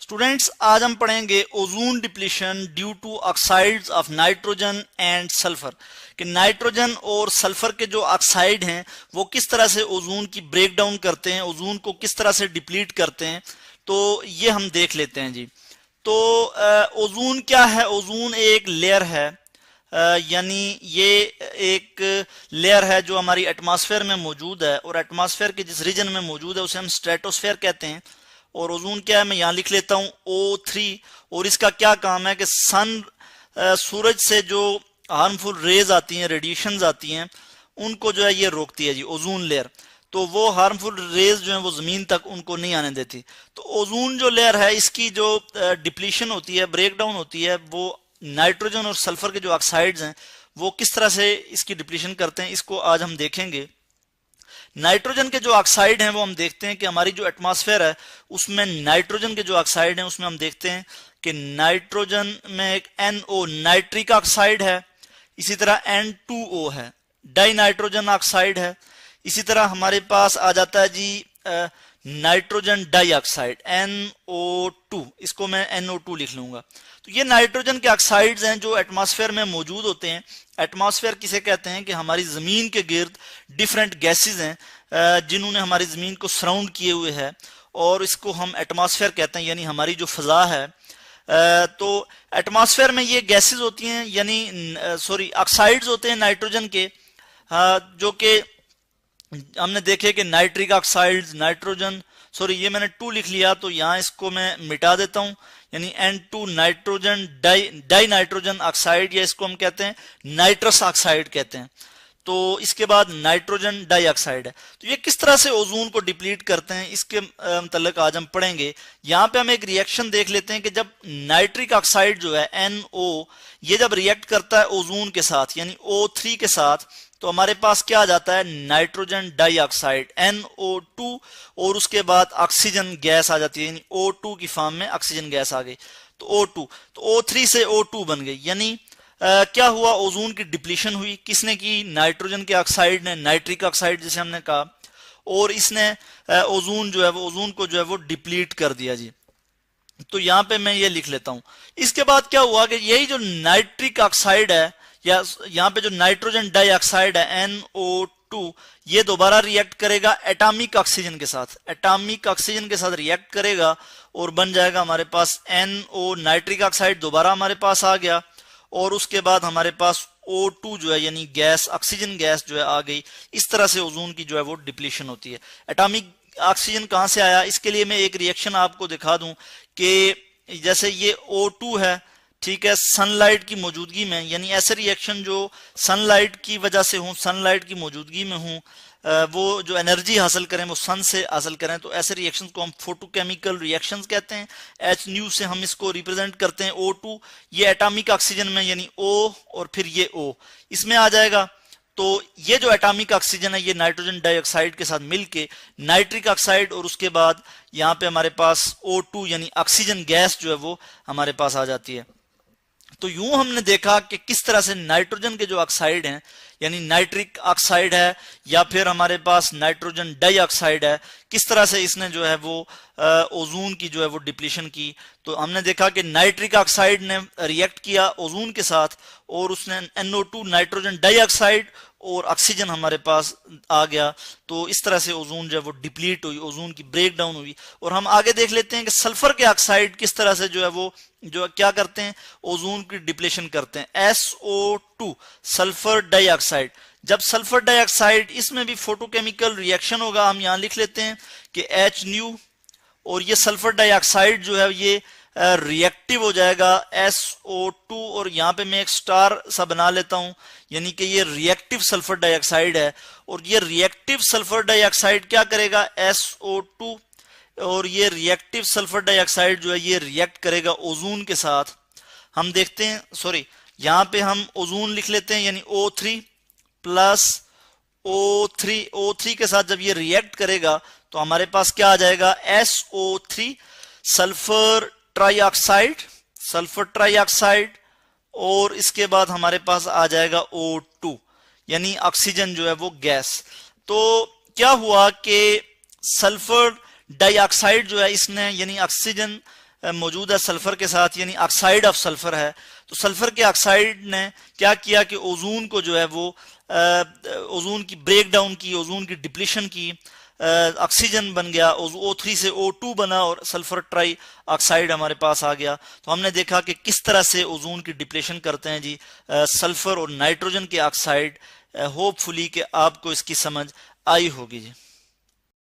Students, आज हम पढ़ेंगे ozone depletion due to oxides of nitrogen and sulphur कि नाइट्रोजन और सल्फर के जो ऑक्साइड हैं वो किस तरह से ओजोन की ब्रेक डाउन करते हैं, ओजोन को किस तरह से डिप्लीट करते हैं। तो ये हम देख लेते हैं जी। तो ओजोन क्या है? ओजोन एक लेयर है, यानी ये एक लेयर है जो हमारी एटमॉस्फेयर में मौजूद है, और एटमॉस्फेयर के जिस रीजन में मौजूद है उसे हम स्ट्रेटोस्फेयर कहते हैं। और ओजोन क्या है, मैं यहाँ लिख लेता हूँ O3। और इसका क्या काम है कि सूरज से जो हार्मफुल रेज आती हैं, रेडिएशंस आती हैं, उनको जो है ये रोकती है जी, ओजोन लेयर। तो वो हार्मफुल रेज जो है वो जमीन तक उनको नहीं आने देती। तो ओजोन जो लेयर है इसकी जो डिप्लीशन होती है, ब्रेक डाउन होती है, वो नाइट्रोजन और सल्फर के जो ऑक्साइड्स हैं वो किस तरह से इसकी डिप्लीशन करते हैं, इसको आज हम देखेंगे। नाइट्रोजन के जो ऑक्साइड हैं वो हम देखते हैं कि हमारी जो एटमॉस्फेयर है उसमें नाइट्रोजन के जो ऑक्साइड हैं उसमें हम देखते हैं कि नाइट्रोजन में एक NO नाइट्रिक ऑक्साइड है, इसी तरह N2O है, डाई नाइट्रोजन ऑक्साइड है। इसी तरह हमारे पास आ जाता है जी नाइट्रोजन डाइऑक्साइड NO2, इसको मैं NO2 लिख लूंगा। तो ये नाइट्रोजन के ऑक्साइड्स हैं जो एटमॉस्फेयर में मौजूद होते हैं। एटमॉस्फेयर किसे कहते हैं कि हमारी जमीन के गिर्द डिफरेंट गैसेस हैं जिन्होंने हमारी जमीन को सराउंड किए हुए है, और इसको हम एटमॉस्फेयर कहते हैं, यानी हमारी जो फजा है। तो एटमॉस्फेयर में ये गैसेस होती हैं, यानी ऑक्साइड्स होते हैं नाइट्रोजन के, जो कि हमने देखे कि नाइट्रिक ऑक्साइड्स, ये मैंने 2 लिख लिया, तो यहाँ इसको मैं मिटा देता हूं, यानी N2 nitrogen die nitrogen oxide, या इसको हम कहते हैं नाइट्रस ऑक्साइड कहते हैं। तो इसके बाद नाइट्रोजन डाइऑक्साइड है। तो ये किस तरह से ओजोन को डिप्लीट करते हैं इसके मतलब आज हम पढ़ेंगे। यहाँ पे हम एक रिएक्शन देख लेते हैं कि जब नाइट्रिक ऑक्साइड जो है NO, ये जब रिएक्ट करता है ओजोन के साथ यानी O3 के साथ, तो हमारे पास क्या आ जाता है, नाइट्रोजन डाइऑक्साइड NO2, और उसके बाद ऑक्सीजन गैस आ जाती है, यानी O2 की फॉर्म में ऑक्सीजन गैस आ गई, तो O2। तो O3 से O2 बन गई, यानी क्या हुआ, ओजोन की डिप्लीशन हुई। किसने की? नाइट्रोजन के ऑक्साइड ने, नाइट्रिक ऑक्साइड जिसे हमने कहा, और इसने ओजोन जो है वो ओजोन को जो है वो डिप्लीट कर दिया जी। तो यहाँ पे मैं ये लिख लेता हूं। इसके बाद क्या हुआ कि यही जो नाइट्रिक ऑक्साइड है, या यहाँ पे जो नाइट्रोजन डाइऑक्साइड है NO2, ये दोबारा रिएक्ट करेगा एटॉमिक ऑक्सीजन के साथ, एटॉमिक ऑक्सीजन के साथ रिएक्ट करेगा, और बन जाएगा हमारे पास NO नाइट्रिक ऑक्साइड दोबारा हमारे पास आ गया, और उसके बाद हमारे पास O2 जो है यानी गैस, ऑक्सीजन गैस जो है आ गई। इस तरह से ओजोन की जो है वो डिप्लीशन होती है। एटॉमिक ऑक्सीजन कहां से आया, इसके लिए मैं एक रिएक्शन आपको दिखा दूं कि जैसे ये O2 है, ठीक है, सनलाइट की मौजूदगी में, यानी ऐसे रिएक्शन जो सनलाइट की वजह से हो, सनलाइट की मौजूदगी में हो, वो जो एनर्जी हासिल करें वो सन से हासिल करें, तो ऐसे रिएक्शंस को हम फोटोकेमिकल रिएक्शंस कहते हैं। H से हम इसको रिप्रेजेंट करते हैं O2, ये एटॉमिक ऑक्सीजन में यानी O, और फिर ये O इसमें आ जाएगा। तो ये जो एटॉमिक ऑक्सीजन है ये नाइट्रोजन डाइऑक्साइड के साथ मिलके नाइट्रिक ऑक्साइड, और उसके बाद यहाँ पे हमारे पास O2 यानी ऑक्सीजन गैस जो है वो हमारे पास आ जाती है। तो यूं हमने देखा कि किस तरह से नाइट्रोजन के जो ऑक्साइड हैं, यानी नाइट्रिक ऑक्साइड है या फिर हमारे पास नाइट्रोजन डाइऑक्साइड है, किस तरह से इसने जो है वो ओजोन की जो है वो डिप्लीशन की। तो हमने देखा कि नाइट्रिक ऑक्साइड ने रिएक्ट किया ओजोन के साथ, और उसने NO2 नाइट्रोजन डाइऑक्साइड और ऑक्सीजन हमारे पास आ गया। तो इस तरह से ओजोन जो है वो डिप्लीट हुई, ओजोन की ब्रेक डाउन हुई। और हम आगे देख लेते हैं कि सल्फर के ऑक्साइड किस तरह से जो है वो जो क्या करते हैं, ओजोन की डिप्लेशन करते हैं। SO2 सल्फर डाइऑक्साइड, जब सल्फर डाइऑक्साइड, इसमें भी फोटोकेमिकल रिएक्शन होगा, हम यहां लिख लेते हैं कि H, और ये सल्फर डाइऑक्साइड जो है ये रिएक्टिव हो जाएगा SO2, और यहाँ पे मैं एक स्टार सा बना लेता हूं, यानी कि ये रिएक्टिव सल्फर डाइऑक्साइड है। और ये रिएक्टिव सल्फर डाइऑक्साइड क्या करेगा, SO2, और ये रिएक्टिव सल्फर डाइऑक्साइड जो है ये रिएक्ट करेगा ओजोन के साथ। हम देखते हैं, यहाँ पे हम ओजोन लिख लेते हैं, यानी O3 प्लस O3 के साथ जब ये रिएक्ट करेगा तो हमारे पास क्या आ जाएगा, SO3 सल्फर ट्राइऑक्साइड, और इसके बाद हमारे पास आ जाएगा O2 यानी ऑक्सीजन जो है वो गैस। तो क्या हुआ कि सल्फर डाइऑक्साइड जो है इसने यानी ऑक्सीजन मौजूद है सल्फर के साथ, यानी ऑक्साइड ऑफ सल्फर है। तो सल्फर के ऑक्साइड ने क्या किया कि ओजोन को जो है वो ओजोन की ब्रेक डाउन की, ओजोन की डिप्लीशन की, ऑक्सीजन बन गया, O3 से O2 बना और सल्फर ट्राई ऑक्साइड हमारे पास आ गया। तो हमने देखा कि किस तरह से ओजोन की डिप्लेशन करते हैं जी सल्फर और नाइट्रोजन के ऑक्साइड। होपफुली कि आपको इसकी समझ आई होगी जी।